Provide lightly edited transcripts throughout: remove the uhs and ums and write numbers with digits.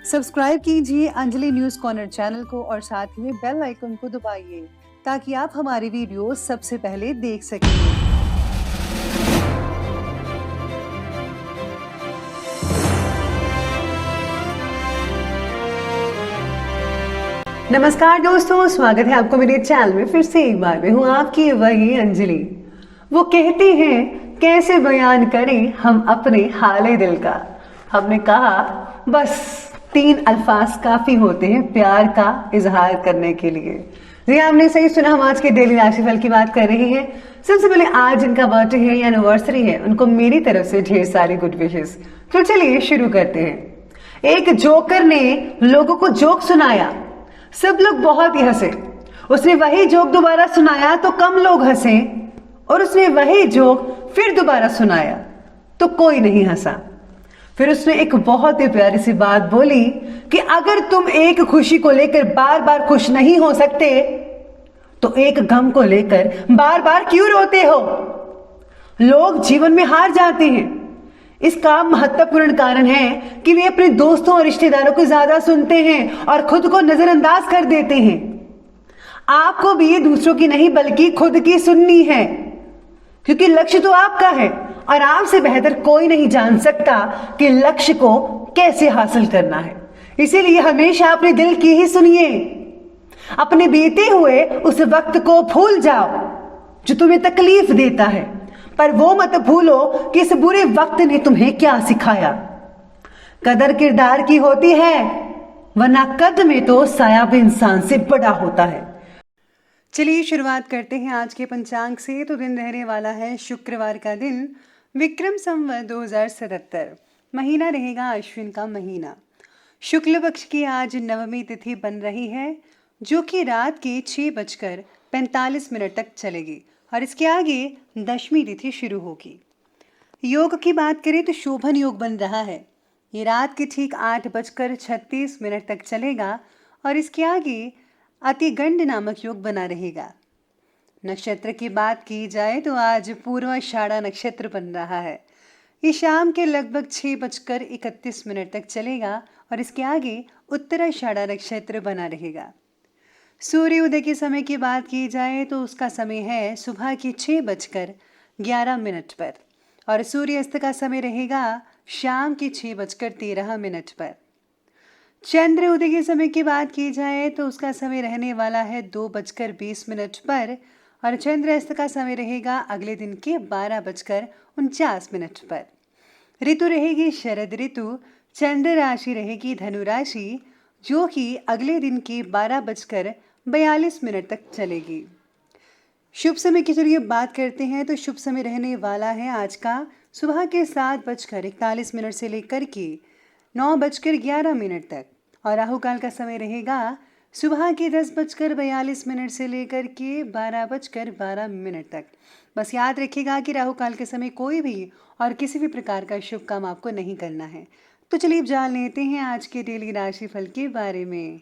Subscribe कीजिए Anjali news corner channel को और साथ ही बेल आइकन को दबाइए ताकि आप हमारी वीडियो सबसे पहले देख सकें। नमस्कार दोस्तों, स्वागत है आपको मेरे चैनल में फिर से एक बार। मैं हूँ आपकी वही अंजलि। वो कहती हैं कैसे बयान करें हम अपने हाले दिल का। हमने कहा बस 3 अल्फाज काफी होते हैं प्यार का इजहार करने के लिए। जी आपने सही सुना, हम आज के डेली राशिफल की बात कर रहे हैं। सबसे पहले आज जिनका बर्थडे है या एनिवर्सरी है उनको मेरी तरफ से ढेर सारी गुड विशेस। तो चलिए शुरू करते हैं। एक जोकर ने लोगों को जोक सुनाया, सब लोग बहुत ही हंसे। उसने वही जोक दोबारा सुनाया तो कम लोग हंसे, और उसने वही जोक फिर दोबारा सुनाया तो कोई नहीं हंसा। फिर उसने एक बहुत ही प्यारी सी बात बोली कि अगर तुम एक खुशी को लेकर बार बार खुश नहीं हो सकते तो एक गम को लेकर बार बार क्यों रोते हो। लोग जीवन में हार जाते हैं, इसका महत्वपूर्ण कारण है कि वे अपने दोस्तों और रिश्तेदारों को ज्यादा सुनते हैं और खुद को नजरअंदाज कर देते हैं। आपको भी दूसरों की नहीं बल्कि खुद की सुननी है, क्योंकि लक्ष्य तो आपका है और आपसे बेहतर कोई नहीं जान सकता कि लक्ष्य को कैसे हासिल करना है। इसीलिए हमेशा अपने दिल की ही सुनिए। अपने बीते हुए उस वक्त को भूल जाओ जो तुम्हें तकलीफ देता है, पर वो मत भूलो कि इस बुरे वक्त ने तुम्हें क्या सिखाया। कदर किरदार की होती है, वरना कद में तो साया भी इंसान से बड़ा होता है। चलिए शुरुआत करते हैं आज के पंचांग से। तो दिन रहने वाला है शुक्रवार का दिन, विक्रम संवत 2077। महीना रहेगा अश्विन का महीना। शुक्ल पक्ष की आज नवमी तिथि बन रही है, जो कि रात के 6:45 तक चलेगी और इसके आगे दशमी तिथि शुरू होगी। योग की बात करें तो शोभन योग बन रहा है। ये रात के ठीक 8:36 तक चलेगा और इसके आगे अतिगंड नामक योग बना रहेगा। नक्षत्र की बात की जाए तो आज पूर्वाषाढ़ा नक्षत्र बन रहा है। ये शाम के लगभग 6:31 तक चलेगा और इसके आगे उत्तराषाढ़ा नक्षत्र बना रहेगा। सूर्य उदय के समय की बात की जाए तो उसका समय है सुबह के 6:11 पर और सूर्यास्त का समय रहेगा शाम के 6:13 पर। चंद्र उदय के समय की बात की जाए तो उसका समय रहने वाला है 2:20 पर और चंद्रास्त का समय रहेगा अगले दिन के 12:49 पर। ऋतु रहेगी शरद ऋतु। चंद्र राशि रहेगी धनु राशि, जो कि अगले दिन के 12:42 तक चलेगी। शुभ समय की चलिए बात करते हैं। तो शुभ समय रहने वाला है आज का सुबह के 7:41 से लेकर के 9:11 तक और राहु काल का समय रहेगा सुबह के 10:42 से लेकर के 12:12 तक। बस याद रखिएगा कि राहु काल के समय कोई भी और किसी भी प्रकार का शुभ काम आपको नहीं करना है। तो चलिए जान लेते हैं आज के डेली राशिफल के बारे में।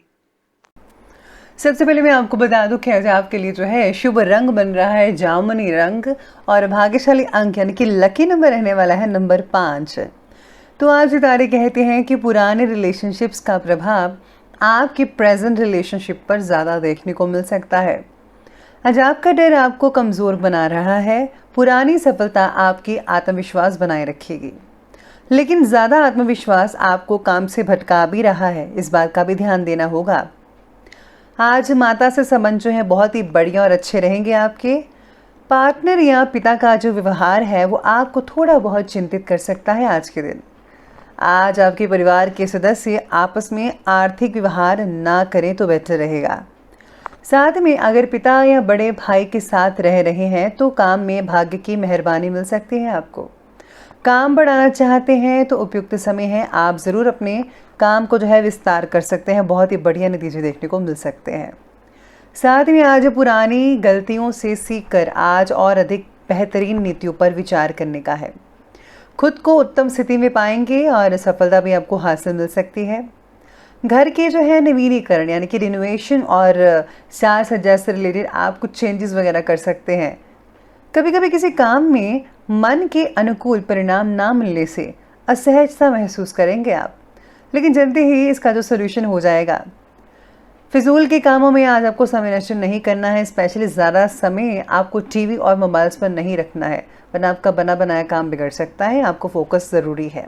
सबसे पहले मैं आपको बता दूं कि आज आपके लिए जो है शुभ रंग बन रहा है जामुनी रंग और भाग्यशाली अंक यानी कि लकी नंबर रहने वाला है नंबर 5। तो आज सितारे कहते हैं कि पुराने रिलेशनशिप्स का प्रभाव आपकी प्रेजेंट रिलेशनशिप पर ज़्यादा देखने को मिल सकता है। आज आपका डर आपको कमज़ोर बना रहा है। पुरानी सफलता आपकी आत्मविश्वास बनाए रखेगी, लेकिन ज़्यादा आत्मविश्वास आपको काम से भटका भी रहा है, इस बात का भी ध्यान देना होगा। आज माता से संबंध जो है बहुत ही बढ़िया और अच्छे रहेंगे। आपके पार्टनर या पिता का जो व्यवहार है वो आपको थोड़ा बहुत चिंतित कर सकता है आज के दिन। आज आपके परिवार के सदस्य आपस में आर्थिक व्यवहार ना करें तो बेहतर रहेगा। साथ में अगर पिता या बड़े भाई के साथ रह रहे हैं तो काम में भाग्य की मेहरबानी मिल सकती है। आपको काम बढ़ाना चाहते हैं तो उपयुक्त समय है, आप ज़रूर अपने काम को जो है विस्तार कर सकते हैं। बहुत ही बढ़िया नतीजे देखने को मिल सकते हैं। साथ में आज पुरानी गलतियों से सीखकर आज और अधिक बेहतरीन नीतियों पर विचार करने का है। खुद को उत्तम स्थिति में पाएंगे और सफलता भी आपको हासिल मिल सकती है। घर के जो है नवीनीकरण यानी कि रिनोवेशन और साज सज्जा से रिलेटेड आप कुछ चेंजेस वगैरह कर सकते हैं। कभी कभी किसी काम में मन के अनुकूल परिणाम ना मिलने से असहजता महसूस करेंगे आप। लेकिन जल्दी ही इसका जो सोल्यूशन हो जाएगा। फिजूल के कामों में आज आपको समय नष्ट नहीं करना है, स्पेशली ज़्यादा समय आपको टीवी और मोबाइल्स पर नहीं रखना है, वरना आपका बना बनाया काम बिगड़ सकता है। आपको फोकस ज़रूरी है।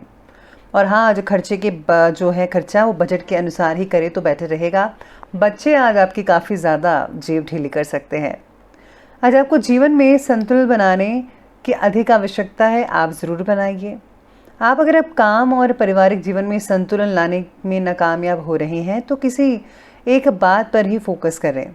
और हाँ, जो खर्चे के जो है खर्चा वो बजट के अनुसार ही करे तो बेटर रहेगा। बच्चे आज आपकी काफ़ी ज़्यादा जेब ढीली कर सकते हैं। आज आपको जीवन में संतुलन बनाने की अधिक आवश्यकता है, आप ज़रूर बनाइए। अगर आप काम और पारिवारिक जीवन में संतुलन लाने में नाकामयाब हो रहे हैं तो किसी एक बात पर ही फोकस करें।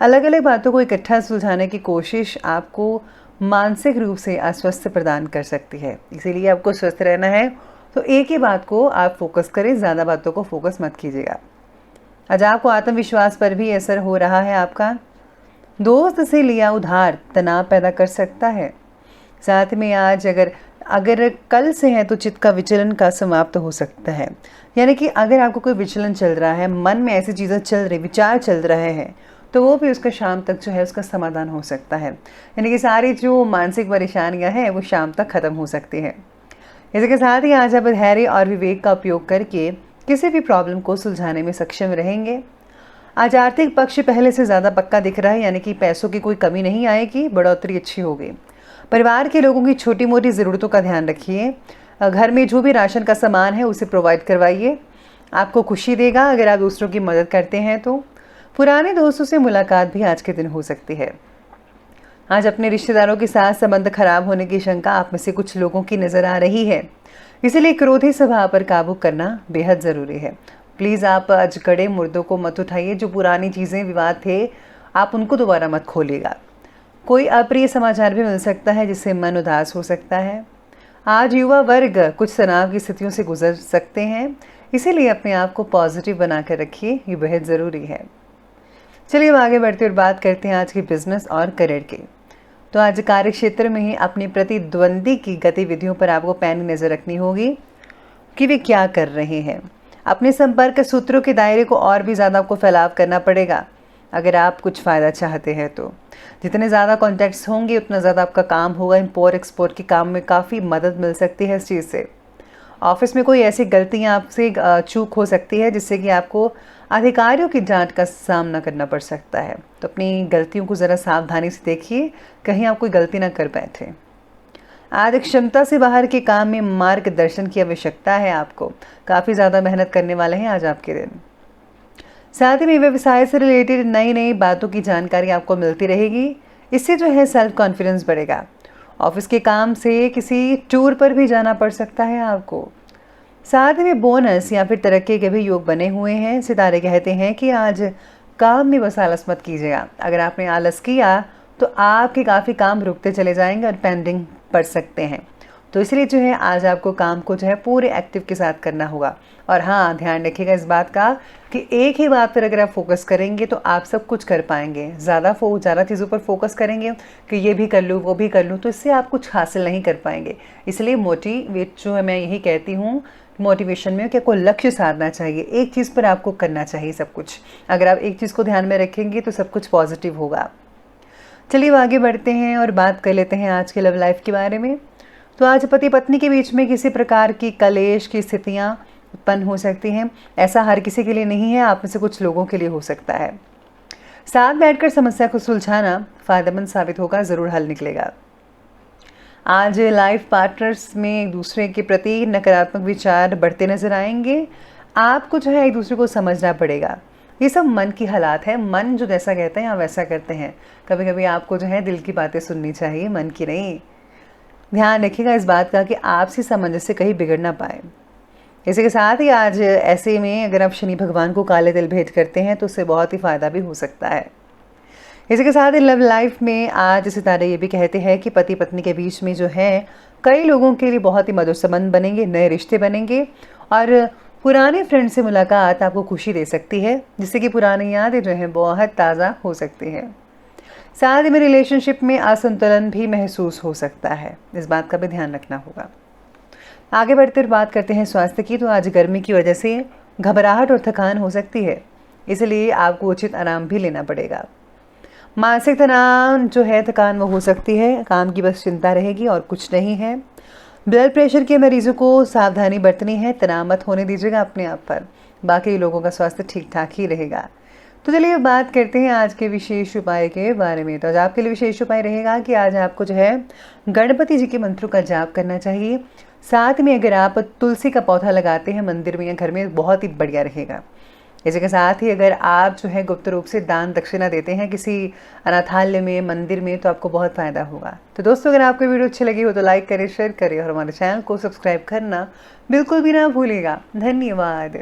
अलग अलग बातों को इकट्ठा सुलझाने की कोशिश आपको मानसिक रूप से अस्वस्थ प्रदान कर सकती है। इसीलिए आपको स्वस्थ रहना है तो एक ही बात को आप फोकस करें, ज़्यादा बातों को फोकस मत कीजिएगा। आज आपको आत्मविश्वास पर भी असर हो रहा है। आपका दोस्त से लिया उधार तनाव पैदा कर सकता है। साथ में आज अगर कल से है तो चित्त का विचलन का समाप्त हो सकता है। यानी कि अगर आपको कोई विचलन चल रहा है, मन में ऐसी चीज़ें चल रही, विचार चल रहे हैं, तो वो भी उसका शाम तक जो है उसका समाधान हो सकता है। यानी कि सारी जो मानसिक परेशानियां हैं वो शाम तक ख़त्म हो सकती हैं। इसके साथ ही आज आप धैर्य और विवेक का उपयोग करके किसी भी प्रॉब्लम को सुलझाने में सक्षम रहेंगे। आज आर्थिक पक्ष पहले से ज़्यादा पक्का दिख रहा है, यानी कि पैसों की कोई कमी नहीं आएगी, बढ़ोतरी अच्छी होगी। परिवार के लोगों की छोटी मोटी ज़रूरतों का ध्यान रखिए। घर में जो भी राशन का सामान है उसे प्रोवाइड करवाइए, आपको खुशी देगा अगर आप दूसरों की मदद करते हैं तो। पुराने दोस्तों से मुलाकात भी आज के दिन हो सकती है। आज अपने रिश्तेदारों के साथ संबंध खराब होने की शंका आप में से कुछ लोगों की नज़र आ रही है, इसलिए क्रोधी स्वभाव पर काबू करना बेहद ज़रूरी है। प्लीज़ आप अजगड़े मुर्दों को मत उठाइए, जो पुरानी चीज़ें विवाद थे आप उनको दोबारा मत खोलिएगा। कोई अप्रिय समाचार भी मिल सकता है जिससे मन उदास हो सकता है। आज युवा वर्ग कुछ तनाव की स्थितियों से गुजर सकते हैं, इसीलिए अपने आप को पॉजिटिव बनाकर रखिए, ये बेहद ज़रूरी है। चलिए अब आगे बढ़ते और बात करते हैं आज के बिजनेस और करियर की। तो आज कार्य क्षेत्र में ही अपनी प्रतिद्वंदी की गतिविधियों पर आपको पैनी नज़र रखनी होगी कि वे क्या कर रहे हैं। अपने संपर्क सूत्रों के दायरे को और भी ज़्यादा आपको फैलाव करना पड़ेगा अगर आप कुछ फ़ायदा चाहते हैं तो। जितने ज़्यादा कॉन्टैक्ट्स होंगे उतना ज़्यादा आपका काम होगा। इम्पोर्ट एक्सपोर्ट के काम में काफ़ी मदद मिल सकती है इस चीज़ से। ऑफिस में कोई ऐसी गलतियां आपसे चूक हो सकती है जिससे कि आपको अधिकारियों की डांट का सामना करना पड़ सकता है, तो अपनी गलतियों को ज़रा सावधानी से देखिए, कहीं आप कोई गलती ना कर बैठे। आज क्षमता से बाहर के काम में मार्गदर्शन की आवश्यकता है आपको। काफ़ी ज़्यादा मेहनत करने वाले हैं आज आपके दिन। साथ ही में व्यवसाय से रिलेटेड नई नई बातों की जानकारी आपको मिलती रहेगी, इससे जो है सेल्फ कॉन्फिडेंस बढ़ेगा। ऑफिस के काम से किसी टूर पर भी जाना पड़ सकता है आपको। साथ में बोनस या फिर तरक्की के भी योग बने हुए हैं। सितारे कहते हैं कि आज काम में बस आलस मत कीजिएगा। अगर आपने आलस किया तो आपके काफ़ी काम रुकते चले जाएंगे और पेंडिंग पड़ सकते हैं। तो इसलिए जो है आज आपको काम को जो है पूरे एक्टिव के साथ करना होगा। और हाँ, ध्यान रखिएगा इस बात का कि एक ही बात पर अगर आप फोकस करेंगे तो आप सब कुछ कर पाएंगे। ज़्यादा चीज़ों पर फोकस करेंगे कि ये भी कर लूँ वो भी कर लूँ, तो इससे आप कुछ हासिल नहीं कर पाएंगे। इसलिए मोटिवेट जो है, मैं यही कहती हूँ मोटिवेशन में कि आपको लक्ष्य साधना चाहिए, एक चीज़ पर आपको करना चाहिए सब कुछ। अगर आप एक चीज़ को ध्यान में रखेंगे तो सब कुछ पॉजिटिव होगा। चलिए आगे बढ़ते हैं और बात कर लेते हैं आज के लव लाइफ के बारे में। तो आज पति पत्नी के बीच में किसी प्रकार की कलेश की स्थितियां उत्पन्न हो सकती हैं। ऐसा हर किसी के लिए नहीं है, आप में से कुछ लोगों के लिए हो सकता है। साथ बैठकर समस्या को सुलझाना फायदेमंद साबित होगा, ज़रूर हल निकलेगा। आज लाइफ पार्टनर्स में एक दूसरे के प्रति नकारात्मक विचार बढ़ते नजर आएंगे। आपको जो है एक दूसरे को समझना पड़ेगा। ये सब मन की हालात है, मन जो जैसा कहते हैं आप वैसा करते हैं। कभी कभी आपको जो है दिल की बातें सुननी चाहिए, मन की नहीं। ध्यान रखिएगा इस बात का कि आपसी सामंजस्य कहीं बिगड़ ना पाए। इसी के साथ ही आज ऐसे में अगर आप शनि भगवान को काले तिल भेंट करते हैं तो उससे बहुत ही फ़ायदा भी हो सकता है। इसी के साथ ही लव लाइफ में आज सितारे ये भी कहते हैं कि पति पत्नी के बीच में जो है कई लोगों के लिए बहुत ही मधुर संबंध बनेंगे, नए रिश्ते बनेंगे और पुराने फ्रेंड से मुलाकात आपको खुशी दे सकती है, जिससे कि पुरानी यादें जो हैं बहुत ताज़ा हो सकती हैं। साथ ही में रिलेशनशिप में असंतुलन भी महसूस हो सकता है, इस बात का भी ध्यान रखना होगा। आगे बढ़ते हुए बात करते हैं स्वास्थ्य की। तो आज गर्मी की वजह से घबराहट और थकान हो सकती है, इसलिए आपको उचित आराम भी लेना पड़ेगा। मानसिक तनाव जो है, थकान वो हो सकती है, काम की बस चिंता रहेगी और कुछ नहीं है। ब्लड प्रेशर के मरीजों को सावधानी बरतनी है, तनाव मत होने दीजिएगा अपने आप पर, बाकी लोगों का स्वास्थ्य ठीक ठाक ही रहेगा। तो चलिए बात करते हैं आज के विशेष उपाय के बारे में। तो आज आपके लिए विशेष उपाय रहेगा कि आज आपको जो है गणपति जी के मंत्रों का जाप करना चाहिए। साथ में अगर आप तुलसी का पौधा लगाते हैं मंदिर में या घर में, बहुत ही बढ़िया रहेगा। इसी के साथ ही अगर आप जो है गुप्त रूप से दान दक्षिणा देते हैं किसी अनाथालय में, मंदिर में, तो आपको बहुत फायदा होगा। तो दोस्तों, अगर आपको वीडियो अच्छी लगी हो तो लाइक करें, शेयर करें और हमारे चैनल को सब्सक्राइब करना बिल्कुल भी ना भूलिएगा। धन्यवाद।